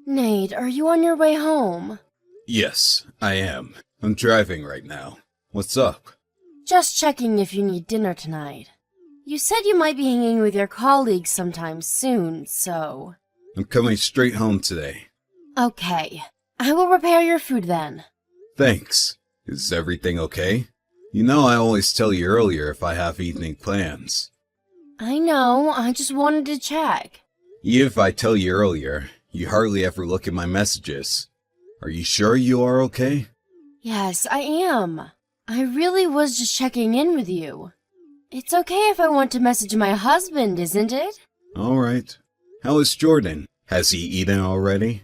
Nate, are you on your way home? Yes, I am. I'm driving right now. What's up? Just checking if you need dinner tonight. You said you might be hanging with your colleagues sometime soon, so... I'm coming straight home today. Okay. I will prepare your food then. Thanks. Is everything okay? You know I always tell you earlier if I have evening plans. I know, I just wanted to check. If I tell you earlier, you hardly ever look at my messages. Are you sure you are okay? Yes, I am. I really was just checking in with you. It's okay if I want to message my husband, isn't it? Alright. How is Jordan? Has he eaten already?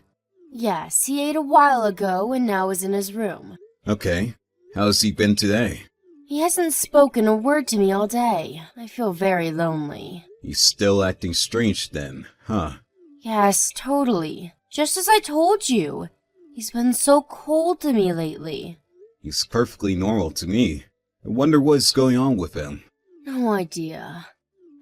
Yes, he ate a while ago and now is in his room. Okay. How has he been today? He hasn't spoken a word to me all day. I feel very lonely. He's still acting strange then, huh? Yes, totally. Just as I told you. He's been so cold to me lately. He's perfectly normal to me. I wonder what's going on with him. No idea.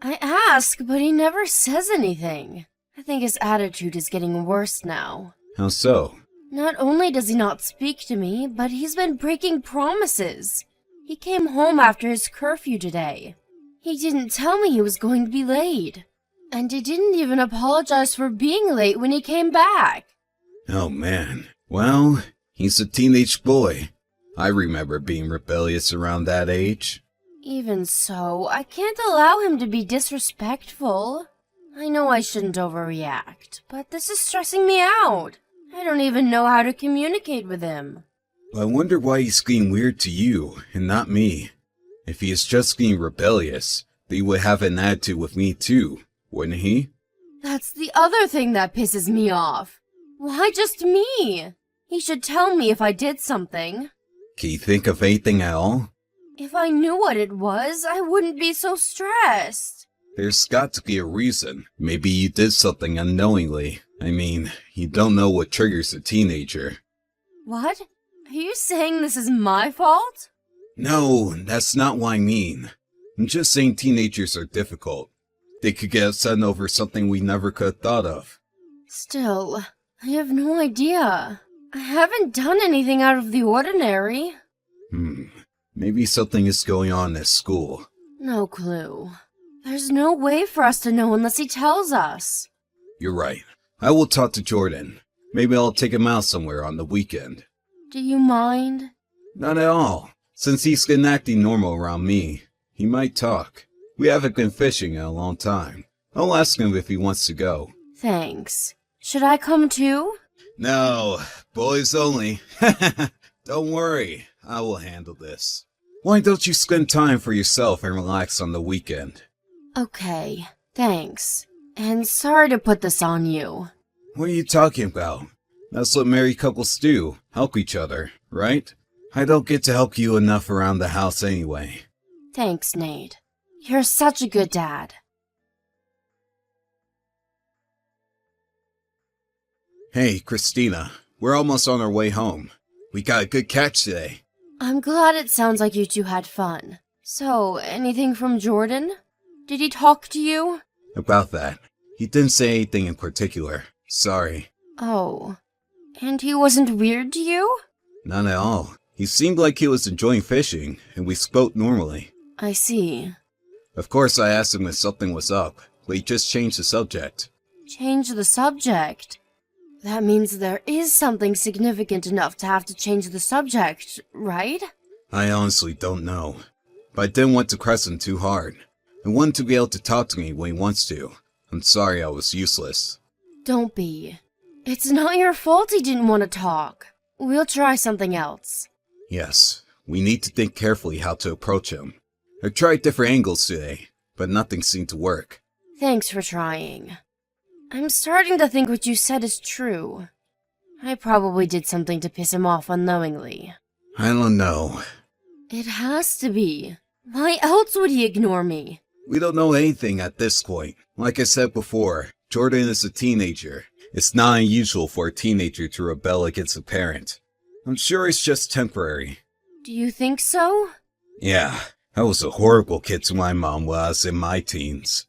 I ask, but he never says anything. I think his attitude is getting worse now. How so? Not only does he not speak to me, but he's been breaking promises. He came home after his curfew today. He didn't tell me he was going to be late. And he didn't even apologize for being late when he came back. Oh man. Well, he's a teenage boy. I remember being rebellious around that age. Even so, I can't allow him to be disrespectful. I know I shouldn't overreact, but this is stressing me out. I don't even know how to communicate with him. I wonder why he's being weird to you, and not me. If he is just being rebellious, then he would have an attitude with me too, wouldn't he? That's the other thing that pisses me off. Why just me? He should tell me if I did something. Can you think of anything at all? If I knew what it was, I wouldn't be so stressed. There's got to be a reason. Maybe you did something unknowingly. I mean, you don't know what triggers a teenager. What? Are you saying this is my fault? No, that's not what I mean. I'm just saying teenagers are difficult. They could get upset over something we never could have thought of. Still, I have no idea. I haven't done anything out of the ordinary. Maybe something is going on at school. No clue. There's no way for us to know unless he tells us. You're right. I will talk to Jordan. Maybe I'll take him out somewhere on the weekend. Do you mind? Not at all. Since he's been acting normal around me, he might talk. We haven't been fishing in a long time. I'll ask him if he wants to go. Thanks. Should I come too? No, boys only. Don't worry, I will handle this. Why don't you spend time for yourself and relax on the weekend? Okay, thanks. And sorry to put this on you. What are you talking about? That's what married couples do, help each other, right? I don't get to help you enough around the house anyway. Thanks, Nate. You're such a good dad. Hey, Christina, we're almost on our way home. We got a good catch today. I'm glad it sounds like you two had fun. So, anything from Jordan? Did he talk to you? About that, he didn't say anything in particular. Sorry. Oh. And he wasn't weird to you? Not at all. He seemed like he was enjoying fishing, and we spoke normally. I see. Of course, I asked him if something was up, but he just changed the subject. Change the subject? That means there is something significant enough to have to change the subject, right? I honestly don't know. But I didn't want to press him too hard. I want him to be able to talk to me when he wants to. I'm sorry I was useless. Don't be. It's not your fault he didn't want to talk. We'll try something else. Yes, we need to think carefully how to approach him. I tried different angles today, but nothing seemed to work. Thanks for trying. I'm starting to think what you said is true. I probably did something to piss him off unknowingly. I don't know. It has to be. Why else would he ignore me? We don't know anything at this point. Like I said before, Jordan is a teenager. It's not unusual for a teenager to rebel against a parent. I'm sure it's just temporary. Do you think so? Yeah, I was a horrible kid to my mom while I was in my teens.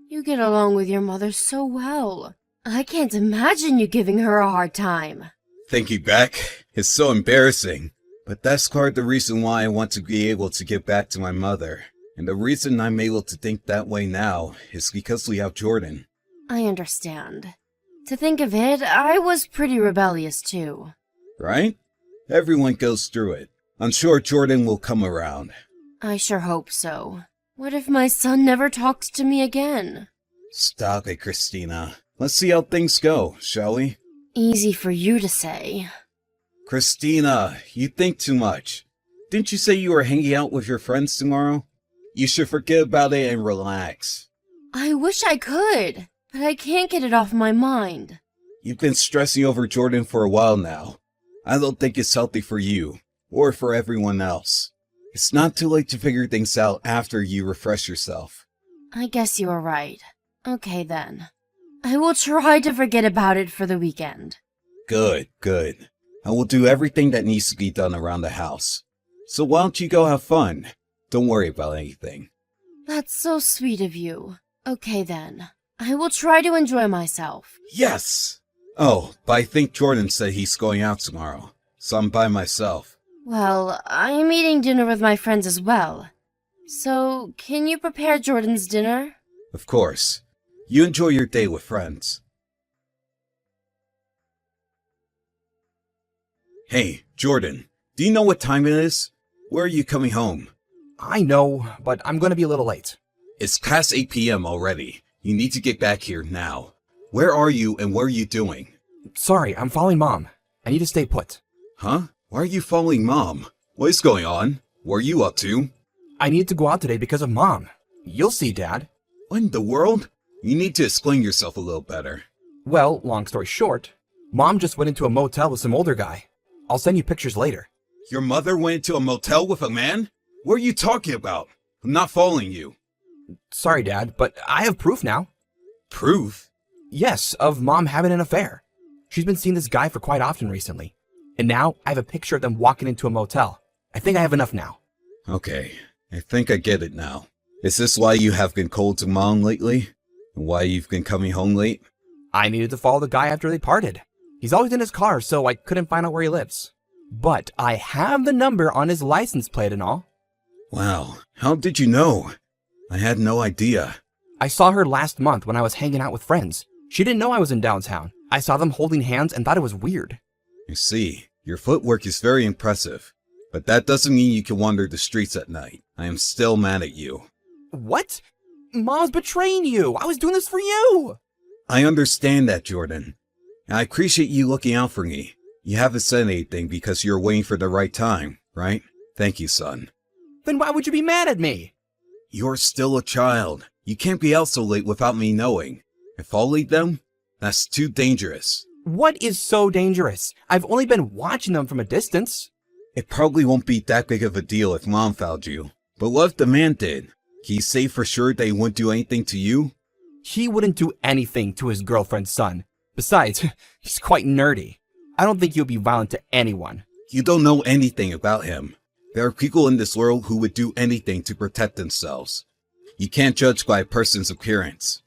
You get along with your mother so well. I can't imagine you giving her a hard time. Thinking back, it's so embarrassing. But that's part of the reason why I want to be able to get back to my mother. And the reason I'm able to think that way now is because we have Jordan. I understand. To think of it, I was pretty rebellious too. Right? Everyone goes through it. I'm sure Jordan will come around. I sure hope so. What if my son never talks to me again? Stop it, Christina. Let's see how things go, shall we? Easy for you to say. Christina, you think too much. Didn't you say you were hanging out with your friends tomorrow? You should forget about it and relax. I wish I could, but I can't get it off my mind. You've been stressing over Jordan for a while now. I don't think it's healthy for you, or for everyone else. It's not too late to figure things out after you refresh yourself. I guess you are right. Okay then. I will try to forget about it for the weekend. Good, good. I will do everything that needs to be done around the house. So why don't you go have fun? Don't worry about anything. That's so sweet of you. Okay then. I will try to enjoy myself. Yes! Oh, but I think Jordan said he's going out tomorrow, so I'm by myself. Well, I'm eating dinner with my friends as well. So, can you prepare Jordan's dinner? Of course. You enjoy your day with friends. Hey, Jordan, do you know what time it is? Where are you coming home? I know, but I'm gonna be a little late. It's past 8 p.m. already. You need to get back here now. Where are you and what are you doing? Sorry, I'm following Mom. I need to stay put. Huh? Why are you following Mom? What is going on? What are you up to? I need to go out today because of Mom. You'll see, Dad. What in the world? You need to explain yourself a little better. Well, long story short, Mom just went into a motel with some older guy. I'll send you pictures later. Your mother went into a motel with a man? What are you talking about? I'm not following you. Sorry, Dad, but I have proof now. Proof? Yes, of Mom having an affair. She's been seeing this guy for quite often recently. And now I have a picture of them walking into a motel. I think I have enough now. Okay, I think I get it now. Is this why you have been cold to Mom lately? And why you've been coming home late? I needed to follow the guy after they parted. He's always in his car, so I couldn't find out where he lives. But I have the number on his license plate and all. Wow, how did you know? I had no idea. I saw her last month when I was hanging out with friends. She didn't know I was in downtown. I saw them holding hands and thought it was weird. I see. Your footwork is very impressive. But that doesn't mean you can wander the streets at night. I am still mad at you. What? Mom's betraying you. I was doing this for you. I understand that, Jordan. And I appreciate you looking out for me. You haven't said anything because you're waiting for the right time, right? Thank you, son. Then why would you be mad at me? You're still a child. You can't be out so late without me knowing. If I'll lead them, that's too dangerous. What is so dangerous? I've only been watching them from a distance. It probably won't be that big of a deal if Mom found you. But what if the man did? Can you say for sure they wouldn't do anything to you? He wouldn't do anything to his girlfriend's son. Besides, he's quite nerdy. I don't think he'll be violent to anyone. You don't know anything about him. There are people in this world who would do anything to protect themselves. You can't judge by a person's appearance.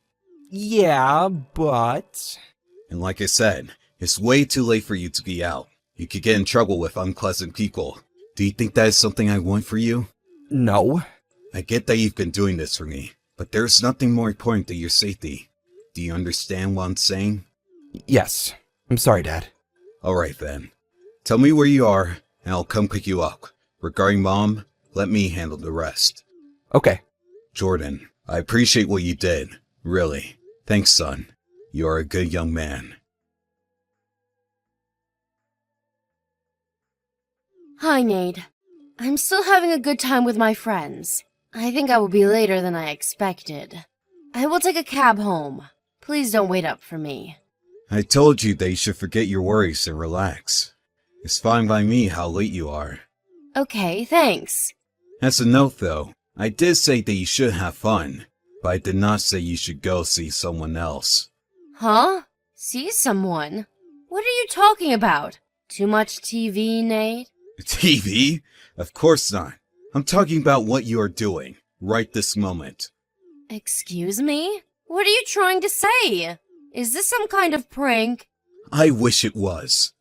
Yeah, but... And like I said, it's way too late for you to be out. You could get in trouble with unpleasant people. Do you think that is something I want for you? No. I get that you've been doing this for me, but there's nothing more important than your safety. Do you understand what I'm saying? Yes. I'm sorry, Dad. Alright then. Tell me where you are, and I'll come pick you up. Regarding Mom, let me handle the rest. Okay. Jordan, I appreciate what you did. Really. Thanks, son. You are a good young man. Hi, Nate. I'm still having a good time with my friends. I think I will be later than I expected. I will take a cab home. Please don't wait up for me. I told you that you should forget your worries and relax. It's fine by me how late you are. Okay, thanks. As a note though, I did say that you should have fun, but I did not say you should go see someone else. Huh? See someone? What are you talking about? Too much TV, Nate? TV? Of course not. I'm talking about what you are doing, right this moment. Excuse me? What are you trying to say? Is this some kind of prank? I wish it was.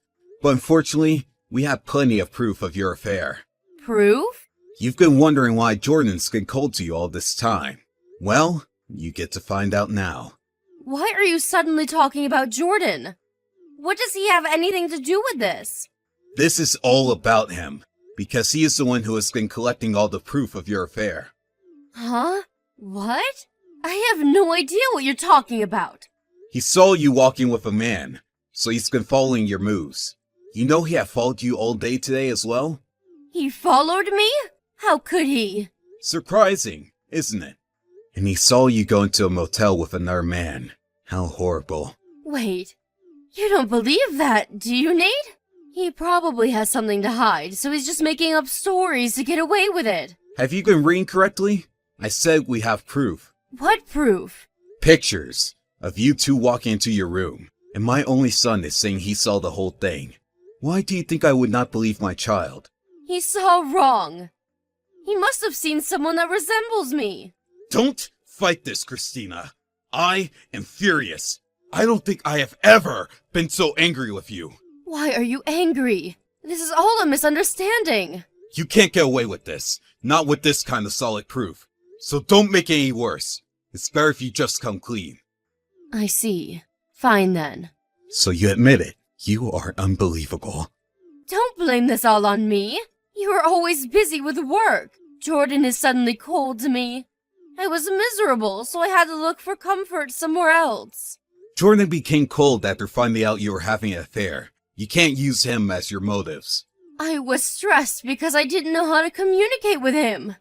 But unfortunately, we have plenty of proof of your affair. Proof? You've been wondering why Jordan's been cold to you all this time. Well, you get to find out now. Why are you suddenly talking about Jordan? What does he have anything to do with this? This is all about him, because he is the one who has been collecting all the proof of your affair. Huh? What? I have no idea what you're talking about. He saw you walking with a man, so he's been following your moves. You know he had followed you all day today as well? He followed me? How could he? Surprising, isn't it? And he saw you go into a motel with another man. How horrible. Wait, you don't believe that, do you, Nate? He probably has something to hide, so he's just making up stories to get away with it. Have you been reading correctly? I said we have proof. What proof? Pictures of you two walking into your room, and my only son is saying he saw the whole thing. Why do you think I would not believe my child? He saw wrong. He must have seen someone that resembles me. Don't fight this, Christina. I am furious. I don't think I have ever been so angry with you. Why are you angry? This is all a misunderstanding. You can't get away with this. Not with this kind of solid proof. So don't make it any worse. It's better if you just come clean. I see. Fine then. So you admit it. You are unbelievable. Don't blame this all on me. You are always busy with work. Jordan is suddenly cold to me. I was miserable, so I had to look for comfort somewhere else. Jordan became cold after finding out you were having an affair. You can't use him as your motives. I was stressed because I didn't know how to communicate with him.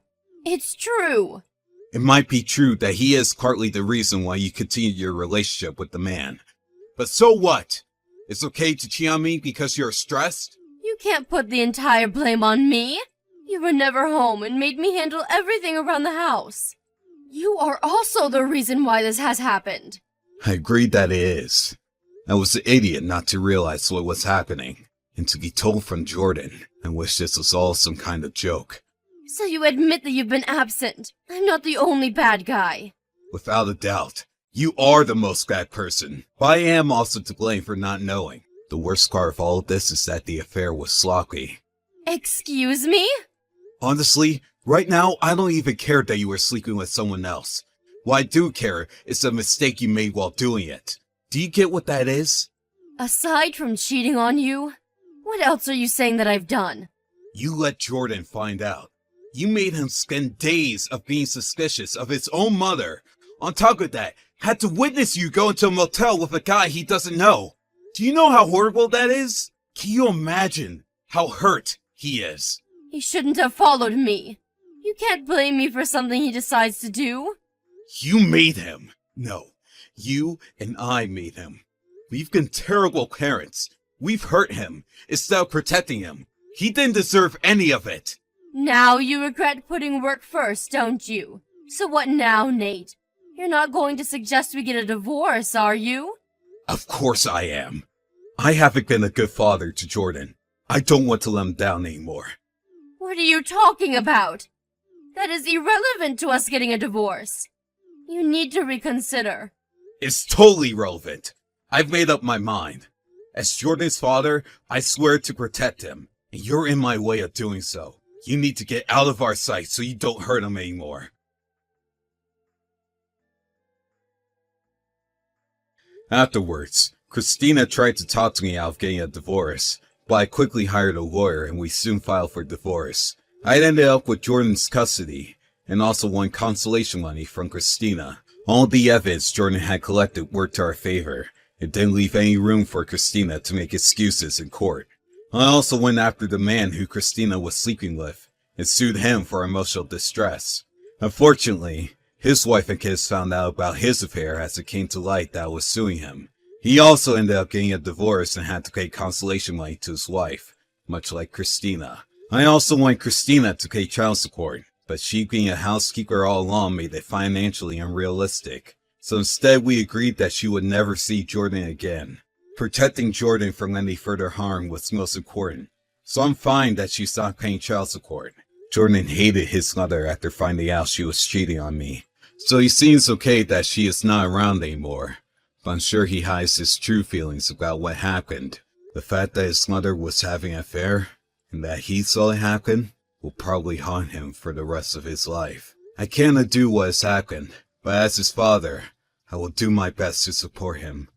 It's true. It might be true that he is partly the reason why you continue your relationship with the man. But so what? It's okay to cheat on me because you're stressed? You can't put the entire blame on me. You were never home and made me handle everything around the house. You are also the reason why this has happened. I agree that it is. I was an idiot not to realize what was happening, and to be told from Jordan. I wish this was all some kind of joke. So you admit that you've been absent. I'm not the only bad guy. Without a doubt, you are the most bad person. But I am also to blame for not knowing. The worst part of all of this is that the affair was sloppy. Excuse me? Honestly, right now, I don't even care that you were sleeping with someone else. What I do care is the mistake you made while doing it. Do you get what that is? Aside from cheating on you, what else are you saying that I've done? You let Jordan find out. You made him spend days of being suspicious of his own mother. On top of that, had to witness you go into a motel with a guy he doesn't know. Do you know how horrible that is? Can you imagine how hurt he is? He shouldn't have followed me. You can't blame me for something he decides to do. You made him. No, you and I made him. We've been terrible parents. We've hurt him instead of protecting him. He didn't deserve any of it. Now you regret putting work first, don't you? So what now, Nate? You're not going to suggest we get a divorce, are you? Of course I am. I haven't been a good father to Jordan. I don't want to let him down anymore. What are you talking about? That is irrelevant to us getting a divorce. You need to reconsider. It's totally relevant. I've made up my mind. As Jordan's father, I swear to protect him, and you're in my way of doing so. You need to get out of our sight so you don't hurt him anymore. Afterwards, Christina tried to talk to me out of getting a divorce, but I quickly hired a lawyer and we soon filed for divorce. I ended up with Jordan's custody, and also won consolation money from Christina. All the evidence Jordan had collected worked to our favor. It didn't leave any room for Christina to make excuses in court. I also went after the man who Christina was sleeping with, and sued him for emotional distress. Unfortunately, his wife and kids found out about his affair as it came to light that I was suing him. He also ended up getting a divorce and had to pay consolation money to his wife, much like Christina. I also want Christina to pay child support, but she being a housekeeper all along made it financially unrealistic. So instead we agreed that she would never see Jordan again. Protecting Jordan from any further harm was most important, so I'm fine that she stopped paying child support. Jordan hated his mother after finding out she was cheating on me, so he seems okay that she is not around anymore. but I'm sure he hides his true feelings about what happened. The fact that his mother was having an affair, and that he saw it happen, will probably haunt him for the rest of his life. I can't undo what has happened, but as his father, I will do my best to support him.